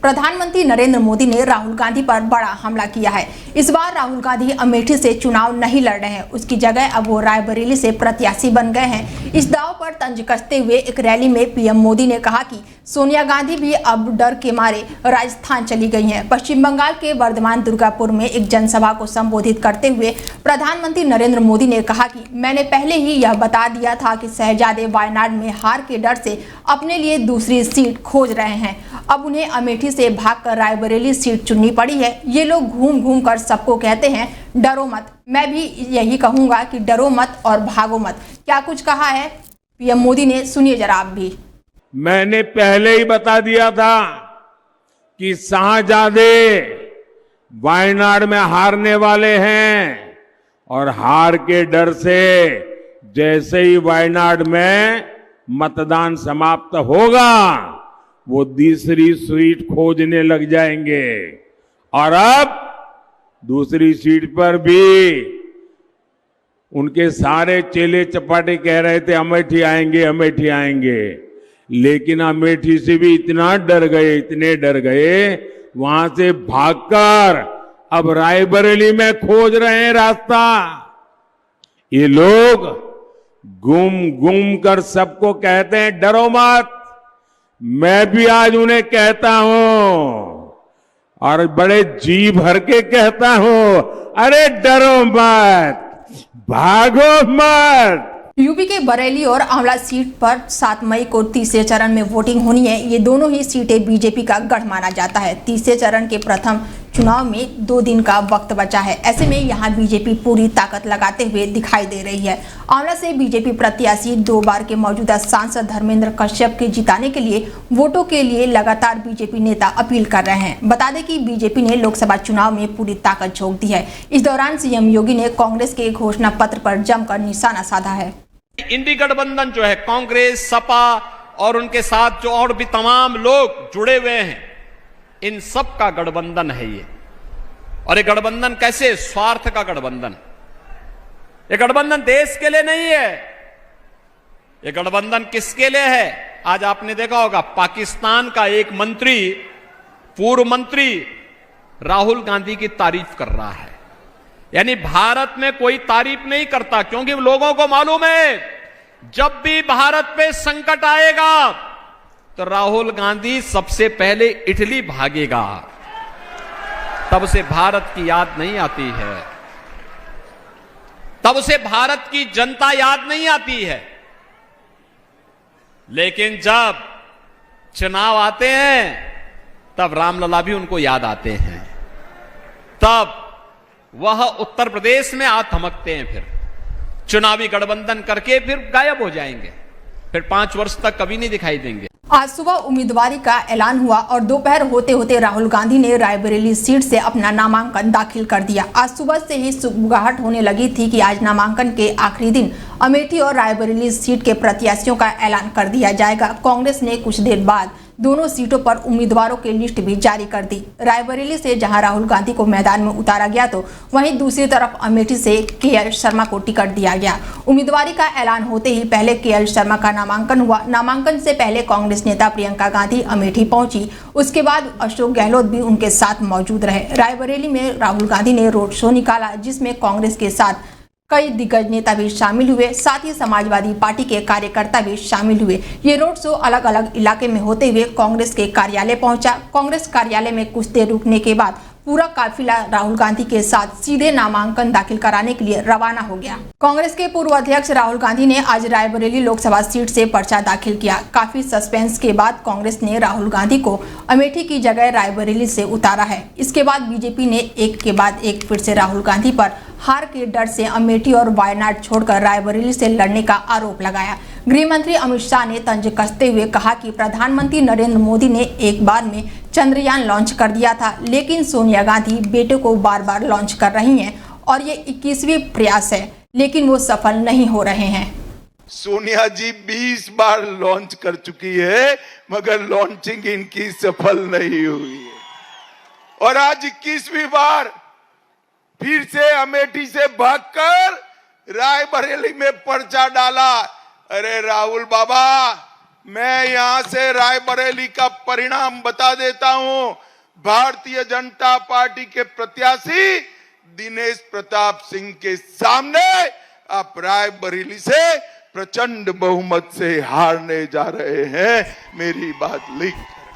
प्रधानमंत्री नरेंद्र मोदी ने राहुल गांधी पर बड़ा हमला किया है। इस बार राहुल गांधी अमेठी से चुनाव नहीं लड़ रहे हैं, उसकी जगह अब वो रायबरेली से प्रत्याशी बन गए हैं। इस दाव पर तंज कसते हुए एक रैली में पीएम मोदी ने कहा कि सोनिया गांधी भी अब डर के मारे राजस्थान चली गई हैं। पश्चिम बंगाल के वर्धमान दुर्गापुर में एक जनसभा को संबोधित करते हुए प्रधानमंत्री नरेंद्र मोदी ने कहा कि मैंने पहले ही यह बता दिया था कि शहजादे वायनाड में हार के डर से अपने लिए दूसरी सीट खोज रहे हैं। अब उन्हें अमेठी से भागकर रायबरेली सीट चुननी पड़ी है। ये लोग घूम घूम कर सबको कहते हैं डरो मत। मैं भी यही कहूंगा कि डरो मत और भागो मत। क्या कुछ कहा है पीएम मोदी ने, सुनिए जरा आप भी। मैंने पहले ही बता दिया था कि शाहजादे वायनाड में हारने वाले हैं और हार के डर से जैसे ही वायनाड में मतदान समाप्त होगा वो दूसरी सीट खोजने लग जाएंगे। और अब दूसरी सीट पर भी उनके सारे चेले चपाटे कह रहे थे अमेठी आएंगे अमेठी आएंगे, लेकिन अमेठी से भी इतना डर गए, इतने डर गए, वहां से भागकर अब रायबरेली में खोज रहे हैं रास्ता। ये लोग घूम घूम कर सबको कहते हैं डरो मत। मैं भी आज उन्हें कहता हूं और बड़े जी भर के कहता हूं, अरे डरो मत, भागो मत। यूपी के बरेली और आंवला सीट पर 7 मई को तीसरे चरण में वोटिंग होनी है। ये दोनों ही सीटें बीजेपी का गढ़ माना जाता है। तीसरे चरण के प्रथम चुनाव में 2 दिन का वक्त बचा है। ऐसे में यहां बीजेपी पूरी ताकत लगाते हुए दिखाई दे रही है। आंवला से बीजेपी प्रत्याशी 2 बार के मौजूदा सांसद धर्मेंद्र कश्यप के जिताने के लिए वोटों के लिए लगातार बीजेपी नेता अपील कर रहे हैं। बता दें कि बीजेपी ने लोकसभा चुनाव में पूरी ताकत झोंक दी है। इस दौरान सीएम योगी ने कांग्रेस के घोषणा पत्र पर जमकर निशाना साधा है। इंडी गठबंधन जो है कांग्रेस, सपा और उनके साथ जो और भी तमाम लोग जुड़े हुए हैं, इन सब का गठबंधन है ये। और ये गठबंधन कैसे? स्वार्थ का गठबंधन। ये गठबंधन देश के लिए नहीं है। ये गठबंधन किसके लिए है? आज आपने देखा होगा पाकिस्तान का एक मंत्री, पूर्व मंत्री राहुल गांधी की तारीफ कर रहा है। यानी भारत में कोई तारीफ नहीं करता, क्योंकि लोगों को मालूम है जब भी भारत पे संकट आएगा तो राहुल गांधी सबसे पहले इटली भागेगा। तब से भारत की याद नहीं आती है, तब से भारत की जनता याद नहीं आती है। लेकिन जब चुनाव आते हैं तब रामलला भी उनको याद आते हैं। तब वह उत्तर प्रदेश में आ थमकते हैं, फिर चुनावी गठबंधन करके फिर गायब हो जाएंगे, फिर 5 वर्ष तक कभी नहीं दिखाई देंगे। आज सुबह उम्मीदवारी का ऐलान हुआ और दोपहर होते होते राहुल गांधी ने रायबरेली सीट से अपना नामांकन दाखिल कर दिया। आज सुबह से ही सुगबुगाहट होने लगी थी कि आज नामांकन के आखिरी दिन अमेठी और रायबरेली सीट के प्रत्याशियों का ऐलान कर दिया जाएगा। कांग्रेस ने कुछ देर बाद दोनों सीटों पर उम्मीदवारों की लिस्ट भी जारी कर दी। रायबरेली से जहां राहुल गांधी को मैदान में उतारा गया तो वहीं दूसरी तरफ अमेठी से केएल शर्मा को टिकट दिया गया। उम्मीदवारी का ऐलान होते ही पहले केएल शर्मा का नामांकन हुआ। नामांकन से पहले कांग्रेस नेता प्रियंका गांधी अमेठी पहुंची। उसके बाद अशोक गहलोत भी उनके साथ मौजूद रहे। रायबरेली में राहुल गांधी ने रोड शो निकाला, जिसमें कांग्रेस के साथ कई दिग्गज नेता भी शामिल हुए, साथ ही समाजवादी पार्टी के कार्यकर्ता भी शामिल हुए। ये रोड शो अलग अलग इलाके में होते हुए कांग्रेस के कार्यालय पहुंचा। कांग्रेस कार्यालय में कुछ देर रुकने के बाद पूरा काफिला राहुल गांधी के साथ सीधे नामांकन दाखिल कराने के लिए रवाना हो गया। कांग्रेस के पूर्व अध्यक्ष राहुल गांधी ने आज रायबरेली लोकसभा सीट से पर्चा दाखिल किया। काफी सस्पेंस के बाद कांग्रेस ने राहुल गांधी को अमेठी की जगह रायबरेली से उतारा है। इसके बाद बीजेपी ने एक के बाद एक फिर से राहुल गांधी पर हार के डर से अमेठी और वायनाड छोड़कर रायबरेली से लड़ने का आरोप लगाया। गृह मंत्री अमित शाह ने तंज कसते हुए कहा कि प्रधानमंत्री नरेंद्र मोदी ने एक बार में चंद्रयान लॉन्च कर दिया था, लेकिन सोनिया गांधी बेटे को बार बार लॉन्च कर रही हैं और ये 21वीं प्रयास है, लेकिन वो सफल नहीं हो रहे हैं। सोनिया जी 20 बार लॉन्च कर चुकी है, मगर लॉन्चिंग इनकी सफल नहीं हुई है। और आज 21वीं बार फिर से अमेठी से भागकर रायबरेली में पर्चा डाला। अरे राहुल बाबा, मैं यहां से रायबरेली का परिणाम बता देता हूं। भारतीय जनता पार्टी के प्रत्याशी दिनेश प्रताप सिंह के सामने आप रायबरेली से प्रचंड बहुमत से हारने जा रहे हैं। मेरी बात लिख